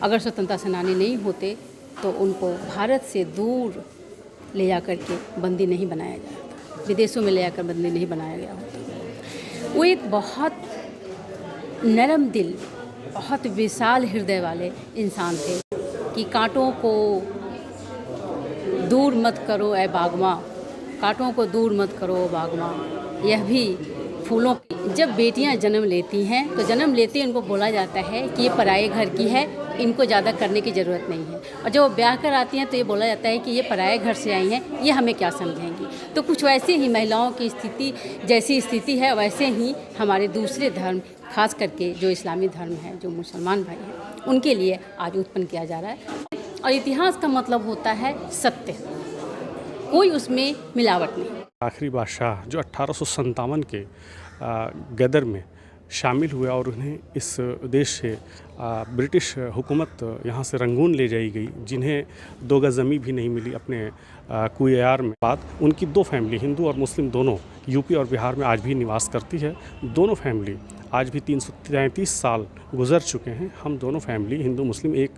अगर स्वतंत्रता सेनानी नहीं होते तो उनको भारत से दूर ले जा कर के बंदी नहीं बनाया जाता, विदेशों में ले जाकर बंदी नहीं बनाया गया होता। वो एक बहुत नरम दिल, बहुत विशाल हृदय वाले इंसान थे कि कांटों को दूर मत करो ऐ बागवां, कांटों को दूर मत करो बागवां, यह भी फूलों की। जब बेटियां जन्म लेती हैं तो जन्म लेते ही उनको बोला जाता है कि ये पराये घर की है, इनको ज़्यादा करने की ज़रूरत नहीं है। और जब वो ब्याह कर आती हैं तो ये बोला जाता है कि ये पराये घर से आई हैं, ये हमें क्या समझेंगी। तो कुछ वैसे ही महिलाओं की स्थिति, जैसी स्थिति है वैसे ही हमारे दूसरे धर्म, खास करके जो इस्लामी धर्म है, जो मुसलमान भाई हैं, उनके लिए आज उत्पन्न किया जा रहा है। और इतिहास का मतलब होता है सत्य, कोई उसमें मिलावट नहीं। आखिरी बादशाह जो 1857 के गदर में शामिल हुए और उन्हें इस देश से ब्रिटिश हुकूमत यहाँ से रंगून ले जाई गई, जिन्हें 2 गज़ ज़मीन भी नहीं मिली अपने कुएयार में। बाद उनकी 2 फैमिली, हिंदू और मुस्लिम दोनों, यूपी और बिहार में आज भी निवास करती है। दोनों फैमिली आज भी 333 साल गुजर चुके हैं। हम दोनों फैमिली, हिंदू मुस्लिम, एक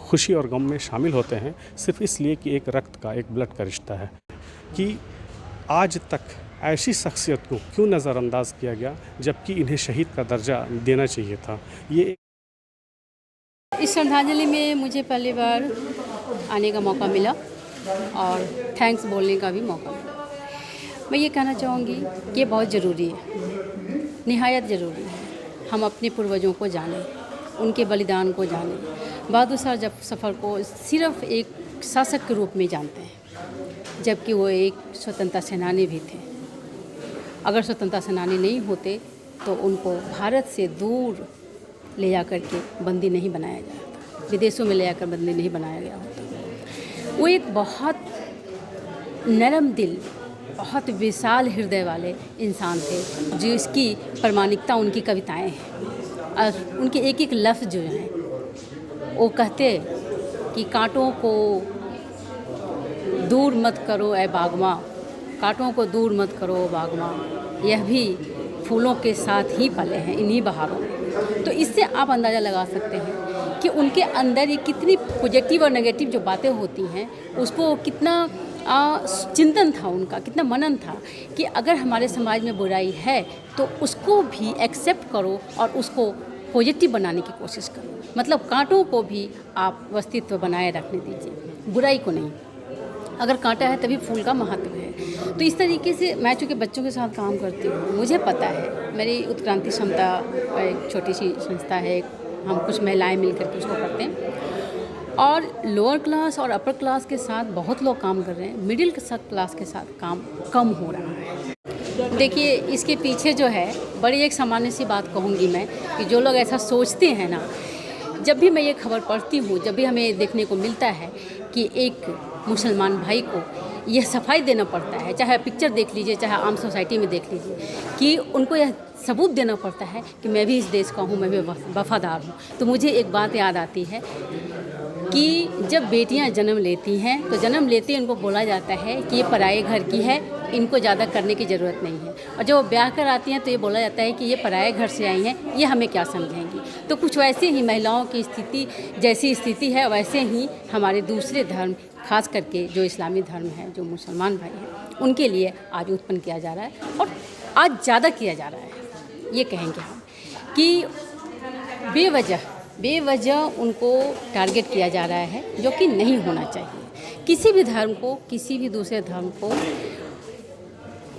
खुशी और गम में शामिल होते हैं, सिर्फ इसलिए कि एक रक्त का, एक ब्लड का रिश्ता है। कि आज तक ऐसी शख्सियत को क्यों नज़रअंदाज किया गया, जबकि इन्हें शहीद का दर्जा देना चाहिए था। ये इस श्रद्धांजलि में मुझे पहली बार आने का मौका मिला और थैंक्स बोलने का भी मौका मिला। मैं ये कहना चाहूँगी कि ये बहुत ज़रूरी है, निहायत ज़रूरी है। हम अपने पूर्वजों को जानें, उनके बलिदान को जानें। बहादुर शाह ज़फ़र को सिर्फ़ एक शासक के रूप में जानते हैं, जबकि वो एक स्वतंत्रता सेनानी भी थे। अगर स्वतंत्रता सेनानी नहीं होते तो उनको भारत से दूर ले जा कर के बंदी नहीं बनाया जाता, विदेशों में ले जाकर बंदी नहीं बनाया गया होता। वो एक बहुत नरम दिल, बहुत विशाल हृदय वाले इंसान थे, जिसकी प्रामाणिकता उनकी कविताएं हैं। और उनके एक एक लफ्ज़ जो हैं वो कहते कि कांटों को दूर मत करो ऐ बागवां, कांटों को दूर मत करो बागवां, यह भी फूलों के साथ ही पले हैं इन्हीं बहारों में। तो इससे आप अंदाज़ा लगा सकते हैं कि उनके अंदर ये कितनी पॉजिटिव और नेगेटिव जो बातें होती हैं, उसको कितना चिंतन था उनका, कितना मनन था कि अगर हमारे समाज में बुराई है तो उसको भी एक्सेप्ट करो और उसको पॉजिटिव बनाने की कोशिश करो। मतलब कांटों को भी आप अस्तित्व बनाए रखने दीजिए, बुराई को नहीं। अगर कांटा है तभी फूल का महत्व है। तो इस तरीके से मैं चूँकि बच्चों के साथ काम करती हूँ, मुझे पता है, मेरी उत्क्रांति क्षमता एक छोटी सी संस्था है, हम कुछ महिलाएं मिलकर के उसको करते हैं। और लोअर क्लास और अपर क्लास के साथ बहुत लोग काम कर रहे हैं, मिडिल क्लास के साथ काम कम हो रहा है। देखिए, इसके पीछे जो है बड़ी एक सामान्य सी बात कहूँगी मैं, कि जो लोग ऐसा सोचते हैं ना, जब भी मैं ये खबर पढ़ती हूँ, जब भी हमें देखने को मिलता है कि एक मुसलमान भाई को यह सफाई देना पड़ता है, चाहे पिक्चर देख लीजिए, चाहे आम सोसाइटी में देख लीजिए, कि उनको यह सबूत देना पड़ता है कि मैं भी इस देश का हूँ, मैं भी वफादार हूँ, तो मुझे एक बात याद आती है कि जब बेटियां जन्म लेती हैं तो जन्म लेते ही उनको बोला जाता है कि ये पराये घर की है, इनको ज़्यादा करने की ज़रूरत नहीं है। और जब वो ब्याह कर आती हैं तो ये बोला जाता है कि ये पराये घर से आई हैं, ये हमें क्या समझेंगी। तो कुछ वैसे ही महिलाओं की स्थिति, जैसी स्थिति है वैसे ही हमारे दूसरे धर्म, खास करके जो इस्लामी धर्म है, जो मुसलमान भाई हैं, उनके लिए आज उत्पन्न किया जा रहा है और आज ज़्यादा किया जा रहा है। ये कहेंगे हम कि बेवजह उनको टारगेट किया जा रहा है, जो कि नहीं होना चाहिए। किसी भी धर्म को, किसी भी दूसरे धर्म को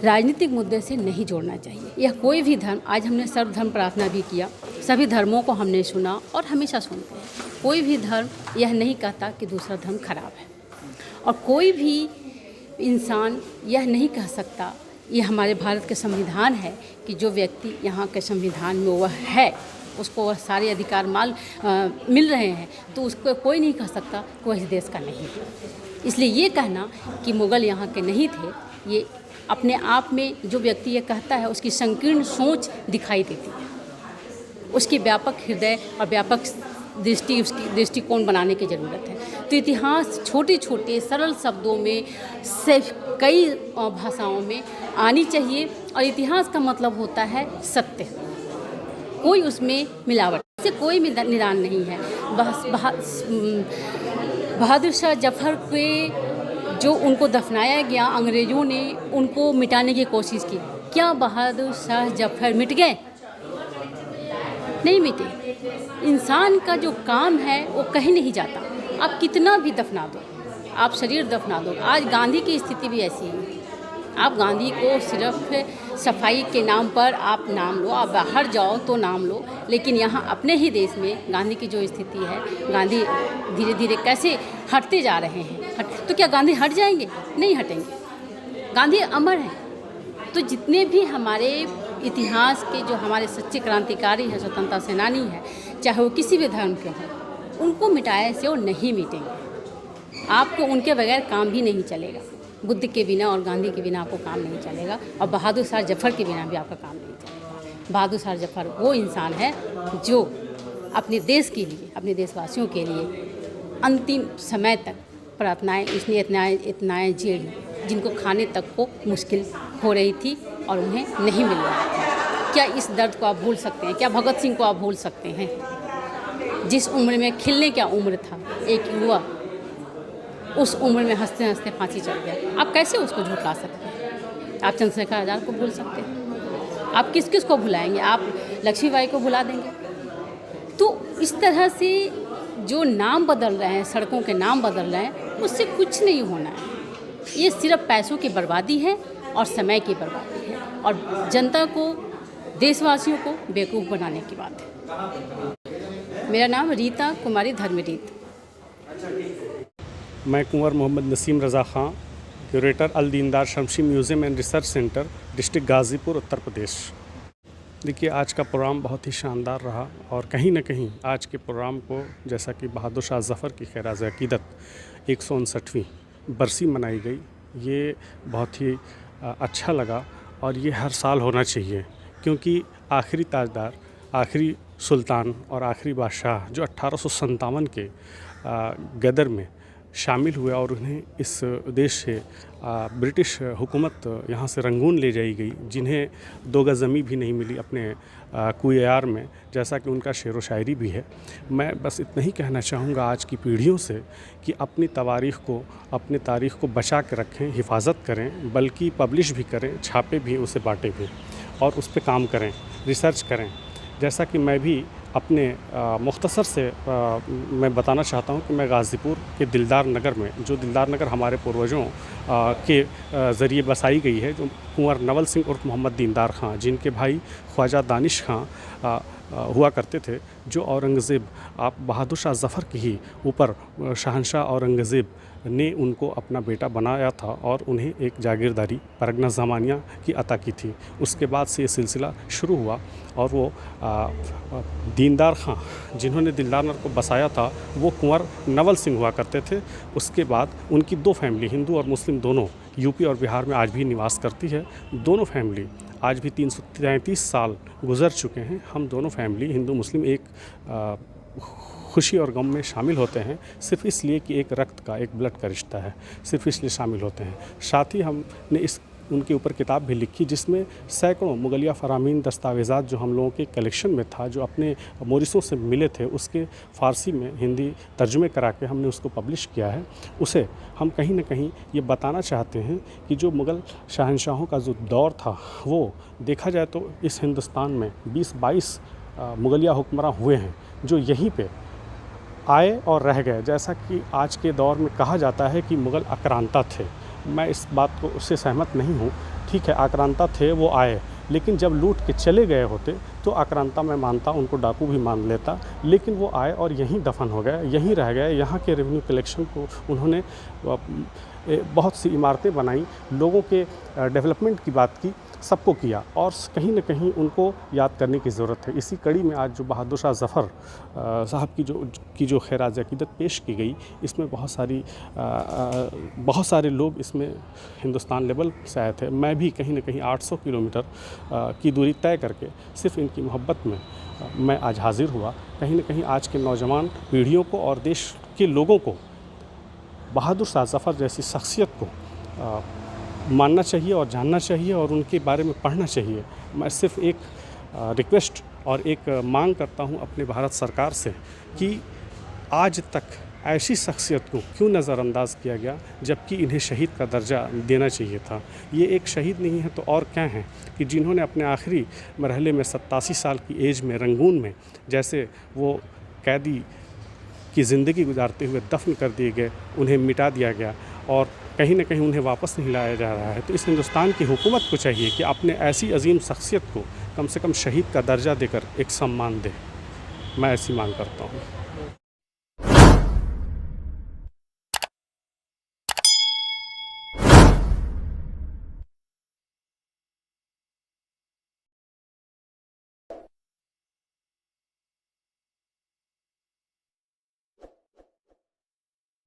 राजनीतिक मुद्दे से नहीं जोड़ना चाहिए। यह कोई भी धर्म, आज हमने सर्वधर्म प्रार्थना भी किया, सभी धर्मों को हमने सुना और हमेशा सुनते हैं। कोई भी धर्म यह नहीं कहता कि दूसरा धर्म खराब है, और कोई भी इंसान यह नहीं कह सकता, ये हमारे भारत के संविधान है कि जो व्यक्ति यहाँ के संविधान में वह है, उसको वह सारे अधिकार मिल रहे हैं, तो उसको कोई नहीं कह सकता कि वह इस देश का नहीं है। इसलिए ये कहना कि मुग़ल यहाँ के नहीं थे, ये अपने आप में जो व्यक्ति ये कहता है उसकी संकीर्ण सोच दिखाई देती है, उसकी व्यापक हृदय और व्यापक दृष्टि, उसकी दृष्टिकोण बनाने की ज़रूरत है। तो इतिहास छोटे छोटे सरल शब्दों में से कई भाषाओं में आनी चाहिए, और इतिहास का मतलब होता है सत्य, कोई उसमें मिलावट। से कोई निदान नहीं है। बहादुर शाह जफ़र के जो उनको दफनाया गया, अंग्रेज़ों ने उनको मिटाने की कोशिश की। क्या बहादुर शाह जफ़र मिट गए? नहीं मिटे। इंसान का जो काम है वो कहीं नहीं जाता। आप कितना भी दफना दो, आप शरीर दफना दो। आज गांधी की स्थिति भी ऐसी है। आप गांधी को सिर्फ सफाई के नाम पर आप नाम लो, आप बाहर जाओ तो नाम लो, लेकिन यहाँ अपने ही देश में गांधी की जो स्थिति है, गांधी धीरे धीरे कैसे हटते जा रहे हैं। तो क्या गांधी हट जाएंगे? नहीं हटेंगे। गांधी अमर हैं। तो जितने भी हमारे इतिहास के जो हमारे सच्चे क्रांतिकारी हैं, स्वतंत्रता सेनानी हैं, चाहे वो किसी भी धर्म के हों, उनको मिटाए से वो नहीं मिटेंगे। आपको उनके बगैर काम भी नहीं चलेगा। बुद्ध के बिना और गांधी के बिना आपको काम नहीं चलेगा, और बहादुर शाह जफ़र के बिना भी आपका काम नहीं चलेगा। बहादुर शाह जफ़र वो इंसान है जो अपने देश के लिए, अपने देशवासियों के लिए अंतिम समय तक प्रार्थनाएं, इसलिए इतनाएं झेली जिनको खाने तक को मुश्किल हो रही थी और उन्हें नहीं मिल रहा था। क्या इस दर्द को आप भूल सकते हैं? क्या भगत सिंह को आप भूल सकते हैं? जिस उम्र में खिलने क्या उम्र था, एक युवा उस उम्र में हंसते हंसते फांसी चढ़ गया। आप कैसे उसको झुठला सकते हैं? आप चंद्रशेखर आज़ाद को भूल सकते हैं? आप किस किस को भुलाएंगे? आप लक्ष्मीबाई को भुला देंगे? तो इस तरह से जो नाम बदल रहे हैं, सड़कों के नाम बदल रहे हैं, उससे कुछ नहीं होना है। ये सिर्फ पैसों की बर्बादी है और समय की बर्बादी है, और जनता को, देशवासियों को बेवकूफ़ बनाने की बात है। मेरा नाम रीता कुमारी धर्मरीत। मैं Kunwar Mohammad Naseem Raza Khan, curator Al Deendar Shamshi museum and research centre, district Ghazipur, Uttar Pradesh. देखिए, आज का प्रोग्राम बहुत ही शानदार रहा, और कहीं न कहीं आज के प्रोग्राम को, जैसा कि बहादुर शाह ज़फ़र की खैराज़ अक़ीदत 159वीं बरसी मनाई गई, ये बहुत ही अच्छा लगा, और ये हर साल होना चाहिए, क्योंकि आखिरी ताजदार, आखिरी सुल्तान और आखिरी बादशाह जो 1857 के गदर में शामिल हुए और उन्हें इस देश से ब्रिटिश हुकूमत यहाँ से रंगून ले जाई गई, जिन्हें 2 गज़ ज़मीं भी नहीं मिली अपने कुएयार में, जैसा कि उनका शेर व शायरी भी है। मैं बस इतना ही कहना चाहूँगा आज की पीढ़ियों से कि अपनी तवारीख़ को, अपने तारीख़ को बचा के रखें, हिफाजत करें, बल्कि पब्लिश भी करें, छापे भी, उसे बाँटें भी, और उस पे काम करें, रिसर्च करें। जैसा कि मैं भी अपने मुख्तसर से मैं बताना चाहता हूँ कि मैं गाज़ीपुर के दिलदार नगर में, जो दिलदार नगर हमारे पूर्वजों के ज़रिए बसाई गई है, जो कुंवर नवल सिंह उर्फ मोहम्मद दीनदार खां, जिनके भाई ख्वाजा दानिश खां हुआ करते थे, जो औरंगज़ेब, आप बहादुर शाह ज़फ़र के ही ऊपर शहंशाह औरंगज़ेब ने उनको अपना बेटा बनाया था और उन्हें एक जागीरदारी परगना ज़मानिया की अता की थी। उसके बाद से ये सिलसिला शुरू हुआ, और वो दीनदार खां, जिन्होंने दिलदार नगर को बसाया था, वो कुंवर नवल सिंह हुआ करते थे। उसके बाद उनकी 2 फैमिली, हिंदू और मुस्लिम दोनों, यूपी और बिहार में आज भी निवास करती है। दोनों फैमिली आज भी 333 साल गुज़र चुके हैं। हम दोनों फैमिली, हिंदू मुस्लिम, एक खुशी और गम में शामिल होते हैं, सिर्फ़ इसलिए कि एक रक्त का, एक ब्लड का रिश्ता है, सिर्फ़ इसलिए शामिल होते हैं। साथ ही हमने उनके ऊपर किताब भी लिखी, जिसमें सैकड़ों मुगलिया फ़रामीन दस्तावेज़ात जो हम लोगों के कलेक्शन में था, जो अपने मोरिसों से मिले थे, उसके फ़ारसी में हिंदी तर्जुमे करा के हमने उसको पब्लिश किया है। उसे हम कहीं न कहीं ये बताना चाहते हैं कि जो मुग़ल शहंशाहों का जो दौर था, वो देखा जाए तो इस हिंदुस्तान में 20-22 मुगलिया हुक्मरान हुए हैं, जो यहीं पे आए और रह गए। जैसा कि आज के दौर में कहा जाता है कि मुग़ल आक्रांता थे, मैं इस बात को उससे सहमत नहीं हूँ। ठीक है, आक्रांता थे, वो आए, लेकिन जब लूट के चले गए होते तो आक्रांता मैं मानता, उनको डाकू भी मान लेता, लेकिन वो आए और यहीं दफन हो गए, यहीं रह गए। यहाँ के रेवेन्यू कलेक्शन को उन्होंने बहुत सी इमारतें बनाई, लोगों के डेवलपमेंट की बात की, सबको किया, और कहीं न कहीं उनको याद करने की ज़रूरत है। इसी कड़ी में आज जो बहादुर शाह ज़फ़र साहब की जो खैराज़ अक़ीदत पेश की गई, इसमें बहुत सारे लोग इसमें हिंदुस्तान लेवल से आए थे। मैं भी कहीं न कहीं 800 किलोमीटर की दूरी तय करके सिर्फ़ इनकी मोहब्बत में मैं आज हाज़िर हुआ। कहीं न कहीं आज के नौजवान पीढ़ियों को और देश के लोगों को बहादुर शाह ज़फ़र जैसी शख्सियत को मानना चाहिए और जानना चाहिए और उनके बारे में पढ़ना चाहिए। मैं सिर्फ़ एक रिक्वेस्ट और एक मांग करता हूं अपने भारत सरकार से कि आज तक ऐसी शख्सियत को क्यों नज़रअंदाज किया गया, जबकि इन्हें शहीद का दर्जा देना चाहिए था। ये एक शहीद नहीं है तो और क्या हैं कि जिन्होंने अपने आखिरी मरहले में 87 साल की एज में रंगून में जैसे वो कैदी की ज़िंदगी गुजारते हुए दफन कर दिए गए, उन्हें मिटा दिया गया और कहीं न कहीं उन्हें वापस नहीं लाया जा रहा है। तो इस हिंदुस्तान की हुकूमत को चाहिए कि अपने ऐसी अजीम शख्सियत को कम से कम शहीद का दर्जा देकर एक सम्मान दे। मैं ऐसी मांग करता हूँ।